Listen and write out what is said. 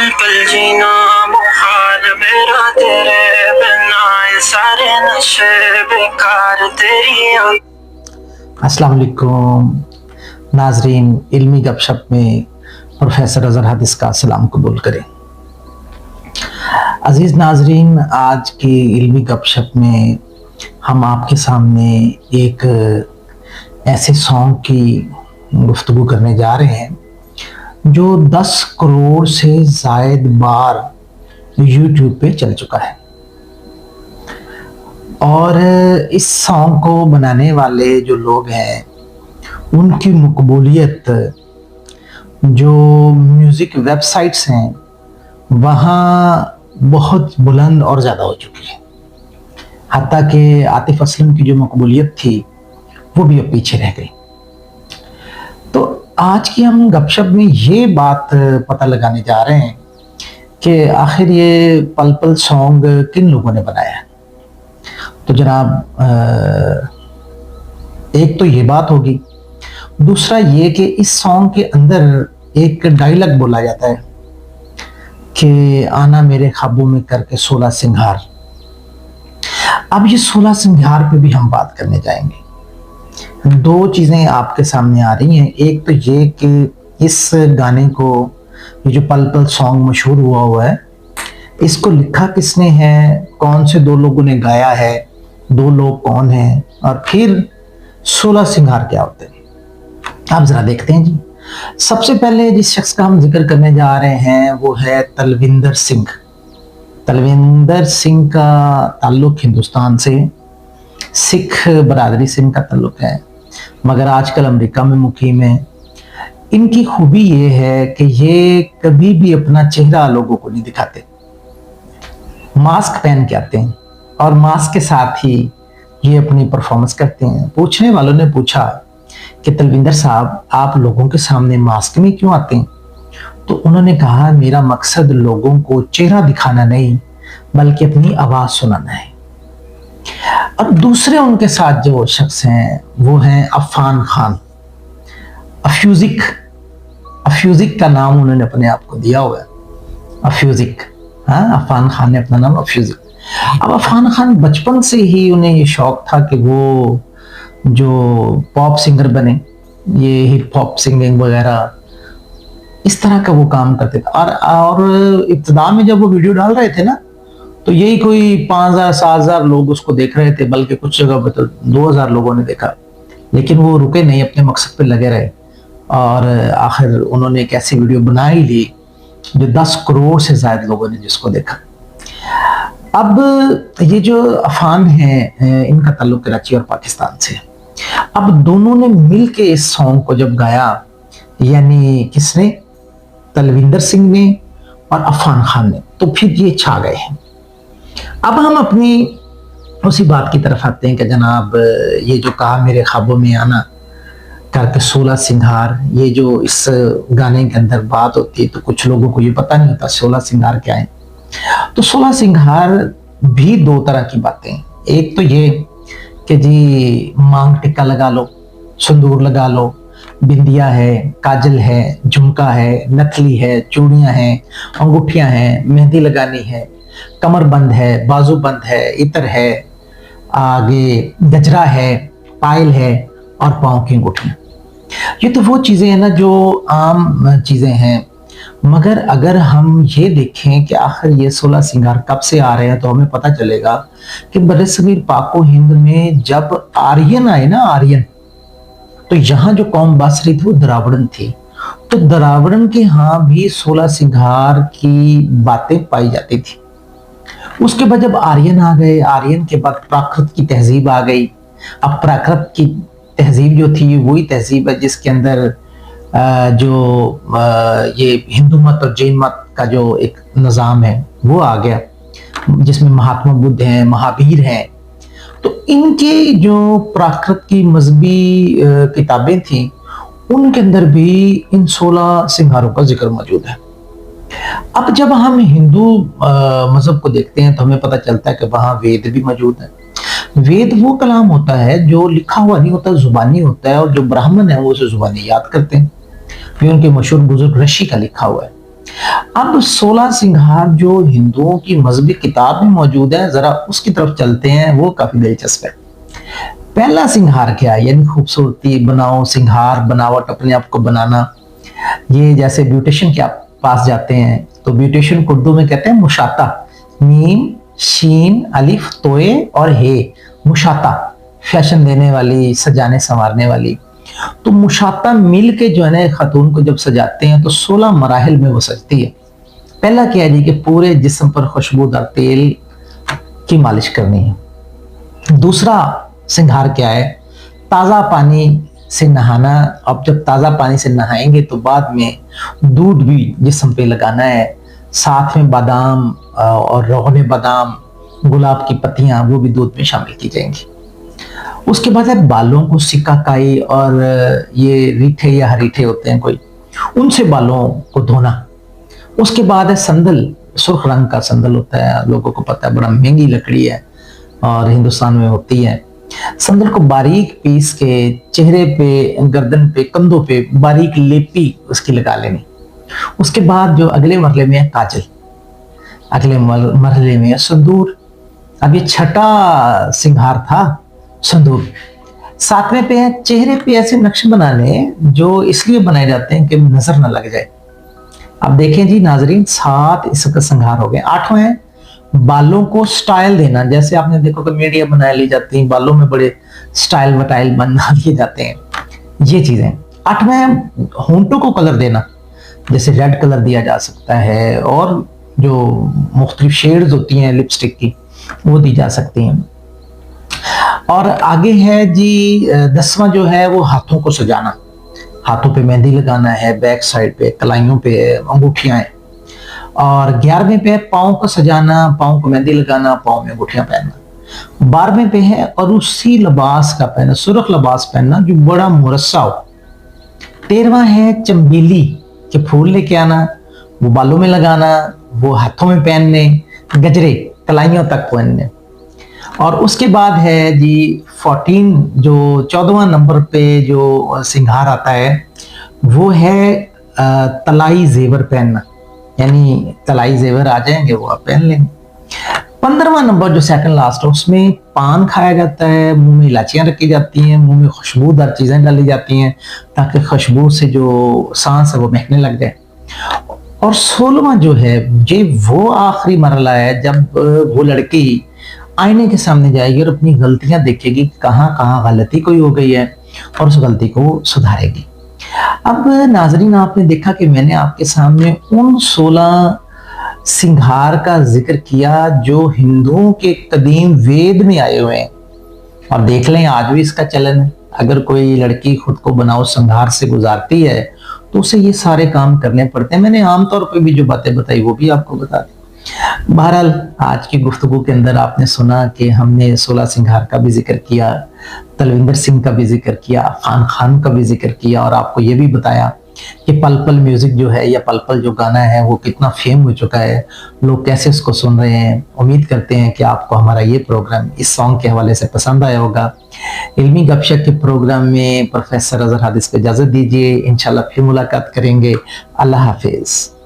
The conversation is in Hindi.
पल पल जीना मुहाल मेरा तेरे बिना, ये सारे नशे बेकार तेरी। अस्सलाम वालेकुम नाजरीन, इल्मी गपशप में प्रोफेसर अजहर हदीस का सलाम कबूल करें। अजीज नाजरीन, आज की इल्मी गपशप में हम आपके सामने एक ऐसे सॉन्ग की गुफ्तगू करने जा रहे हैं जो 10 करोड़ से जायद बार यूट्यूब पे चल चुका है। और इस सॉन्ग को बनाने वाले जो लोग हैं उनकी मकबूलियत जो म्यूज़िक वेबसाइट्स हैं वहाँ बहुत बुलंद और ज़्यादा हो चुकी है। हत्ता कि आतिफ असलम की जो मकबूलियत थी वो भी अब पीछे रह गई। तो आज की हम गपशप में ये बात पता लगाने जा रहे हैं कि आखिर ये पल पल सॉन्ग किन लोगों ने बनाया है। तो जनाब, एक तो ये बात होगी, दूसरा ये कि इस सॉन्ग के अंदर एक डायलॉग बोला जाता है कि आना मेरे ख्वाबों में करके 16 सिंगार। अब ये 16 सिंगार पे भी हम बात करने जाएंगे। दो चीजें आपके सामने आ रही हैं। एक तो ये कि इस गाने को, ये जो पल पल सॉन्ग मशहूर हुआ है, इसको लिखा किसने है, कौन से दो लोगों ने गाया है, दो लोग कौन हैं, और फिर 16 सिंगार क्या होते हैं, आप जरा देखते हैं जी। सबसे पहले जिस शख्स का हम जिक्र करने जा रहे हैं वो है तलविंदर सिंह। तलविंदर सिंह का ताल्लुक हिंदुस्तान से, सिख बरादरी से इनका ताल्लुक है, मगर आजकल अमेरिका में मुकीम है। इनकी खूबी ये है कि ये कभी भी अपना चेहरा लोगों को नहीं दिखाते, मास्क पहन के आते हैं और मास्क के साथ ही ये अपनी परफॉर्मेंस करते हैं। पूछने वालों ने पूछा कि तलविंदर साहब, आप लोगों के सामने मास्क में क्यों आते हैं? तो उन्होंने कहा, मेरा मकसद लोगों को चेहरा दिखाना नहीं बल्कि अपनी आवाज सुनाना है। और दूसरे उनके साथ जो शख्स हैं वो हैं अफान खान। अफ्यूजिक का नाम उन्होंने अपने आप को दिया हुआ है, अफ्यूजिक। हाँ, अफान खान ने अपना नाम अफ्यूजिक। अब अफान खान बचपन से ही उन्हें ये शौक था कि वो जो पॉप सिंगर बने, ये हिप हॉप सिंगिंग वगैरह इस तरह का वो काम करते थे। और इब्तिदा में जब वो वीडियो डाल रहे थे ना, तो यही कोई 5,000-7,000 लोग उसको देख रहे थे, बल्कि कुछ जगह पर तो 2,000 लोगों ने देखा। लेकिन वो रुके नहीं, अपने मकसद पे लगे रहे और आखिर उन्होंने एक ऐसी वीडियो बना ही ली जो 10 करोड़ से ज्यादा लोगों ने जिसको देखा। अब ये जो अफान है, इनका ताल्लुक कराची और पाकिस्तान से। अब दोनों ने मिलके इस सॉन्ग को जब गाया, यानी किसने, तलविंदर सिंह ने और अफान खान ने, तो फिर ये छा गए हैं। अब हम अपनी उसी बात की तरफ आते हैं कि जनाब, ये जो कहा मेरे ख्वाबों में आना करके 16 सिंगार, ये जो इस गाने के अंदर बात होती है, तो कुछ लोगों को ये पता नहीं होता 16 सिंगार क्या है। तो 16 सिंगार भी दो तरह की बातें। एक तो ये कि जी मांग टिक्का लगा लो, सिंदूर लगा लो, बिंदिया है, काजल है, झुमका है, नथली है, चूड़ियां हैं, अंगूठियां हैं, मेहंदी लगानी है, कमर बंद है, बाजू बंद है, इतर है, आगे गजरा है, पायल है और पाँव की अंगूठियां। ये तो वो चीजें हैं ना जो आम चीजें हैं। मगर अगर हम ये देखें कि आखिर ये 16 सिंगार कब से आ रहे हैं, तो हमें पता चलेगा कि बरसगीर पाको हिंद में जब आर्यन आए ना, आर्यन, तो यहाँ जो कौम बस रही थी वो द्राविड़न थी। तो द्राविड़न के यहाँ भी 16 सिंगार की बातें पाई जाती थी। उसके बाद जब आर्यन आ गए, आर्यन के बाद प्राकृत की तहजीब आ गई। अब प्राकृत की तहजीब जो थी वही तहजीब है जिसके अंदर ये हिंदू मत और जैन मत का जो एक निज़ाम है वो आ गया, जिसमें महात्मा बुद्ध हैं, महावीर हैं। तो इनके जो प्राकृत की मजहबी किताबें थी उनके अंदर भी इन 16 सिंगारों का जिक्र मौजूद है। अब जब हम हिंदू मजहब को देखते हैं तो हमें पता चलता है कि वहाँ वेद भी मौजूद है। वेद वो कलाम होता है जो लिखा हुआ नहीं होता, जुबानी होता है, और जो ब्राह्मण है वो उसे जुबानी याद करते हैं। ये उनके मशहूर बुजुर्ग ऋषि का लिखा हुआ है। अब 16 सिंगार जो हिंदुओं की मजहबी किताब में मौजूद है, जरा उसकी तरफ चलते हैं, वो काफी दिलचस्प है। पहला सिंगार क्या है, यानी खूबसूरती बनाओ, सिंगार बनावट, अपने आप को बनाना। ये जैसे ब्यूटिशियन के आप पास जाते हैं तो ब्यूटिशियन को उर्दू में कहते हैं मुशाता, मीम शीन अलिफ तोए और हे, मुशाता, फैशन देने वाली, सजाने संवारने वाली। तो मुशाता मिल के जो है ना खातून को जब सजाते हैं तो 16 मराहिल में वो सजती है। पहला क्या है जी कि पूरे जिस्म पर खुशबूदार तेल की मालिश करनी है। दूसरा सिंगार क्या है, ताज़ा पानी से नहाना। अब जब ताज़ा पानी से नहाएंगे तो बाद में दूध भी जिस्म पे लगाना है, साथ में बादाम और रोगन बादाम, गुलाब की पत्तियां, वो भी दूध में शामिल की जाएंगी। उसके बाद है बालों को सिकाकाई और ये रीठे या हरीठे होते हैं कोई, उनसे बालों को धोना। उसके बाद है संदल, सुर्ख रंग का संदल होता है, लोगों को पता है बड़ा महंगी लकड़ी है और हिंदुस्तान में होती है। संदल को बारीक पीस के चेहरे पे, गर्दन पे, कंधों पे बारीक लेपी उसकी लगा लेनी। उसके बाद जो अगले मरले में है काजल, अगले मरले में है संदूर। अब ये छठा सिंगार था संदूर। सातवें पे है चेहरे पे ऐसे नक्श बनाने जो इसलिए बनाए जाते हैं कि नजर न लग जाए। अब देखें जी नाजरीन, 7 इसका संहार हो गए। 8वां है बालों को स्टाइल देना। जैसे आपने देखो कि मीडिया बना ली जाती है, बालों में बड़े स्टाइल वटाइल बना दिए जाते हैं, ये चीजें। 8वां है होंठों को कलर देना, जैसे रेड कलर दिया जा सकता है और जो मुख्तलिफ शेड्स होती हैं लिपस्टिक की वो दी जा सकती हैं। और आगे है जी 10वां जो है वो हाथों को सजाना, हाथों पे मेहंदी लगाना है, बैक साइड पे, कलाइयों पे अंगूठियां हैं। और 11वें पे है पाँव को सजाना, पाँव को मेहंदी लगाना, पाँव में अंगूठियां पहनना। 12वें पे है और उसी लिबास का पहनना, सुर्ख लिबास पहनना जो बड़ा मुरस्सा हो। 13वां है चंबेली के फूल लेके आना, वो बालों में लगाना, वो हाथों में पहनने, गजरे कलाइयों तक पहनने। और उसके बाद है जी 14, जो 14वां नंबर पे जो सिंगार आता है वो है तलाई जेवर पहनना, यानी तलाई जेवर आ जाएंगे वो आप पहन लेंगे। 15वां नंबर जो सेकंड लास्ट है उसमें पान खाया जाता है, मुंह में इलायचियां रखी जाती हैं, मुंह में खुशबूदार चीजें डाली जाती हैं ताकि खुशबू से जो सांस है वो महकने लग जाए। और 16वां जो है ये वो आखिरी मरला है जब वो लड़की आईने के सामने जाएगी और अपनी गलतियां देखेगी, कहाँ कहाँ गलती कोई हो गई है और उस गलती को सुधारेगी। अब नाजरीन आपने देखा कि मैंने आपके सामने उन 16 सिंगार का जिक्र किया जो हिंदुओं के कदीम वेद में आए हुए हैं। और देख लें आज भी इसका चलन है, अगर कोई लड़की खुद को बनाओ सिंगार से गुजारती है तो उसे ये सारे काम करने पड़ते हैं। मैंने आमतौर पर भी जो बातें बताई वो भी आपको बता दी। बहरहाल आज की गुफ्तगू के अंदर आपने सुना कि हमने 16 सिंगार का भी जिक्र किया, तलविंदर सिंह का भी जिक्र किया, खान खान का भी जिक्र किया और आपको ये भी बताया कि पल पल म्यूजिक जो है या पल पल जो गाना है वो कितना फेम हो चुका है, लोग कैसे उसको सुन रहे हैं। उम्मीद करते हैं कि आपको हमारा ये प्रोग्राम इस सॉन्ग के हवाले से पसंद आया होगा। इल्मी गपशप के प्रोग्राम में प्रोफेसर अजहर हादिस को इजाजत दीजिए, इंशाल्लाह फिर मुलाकात करेंगे। अल्लाह हाफिज।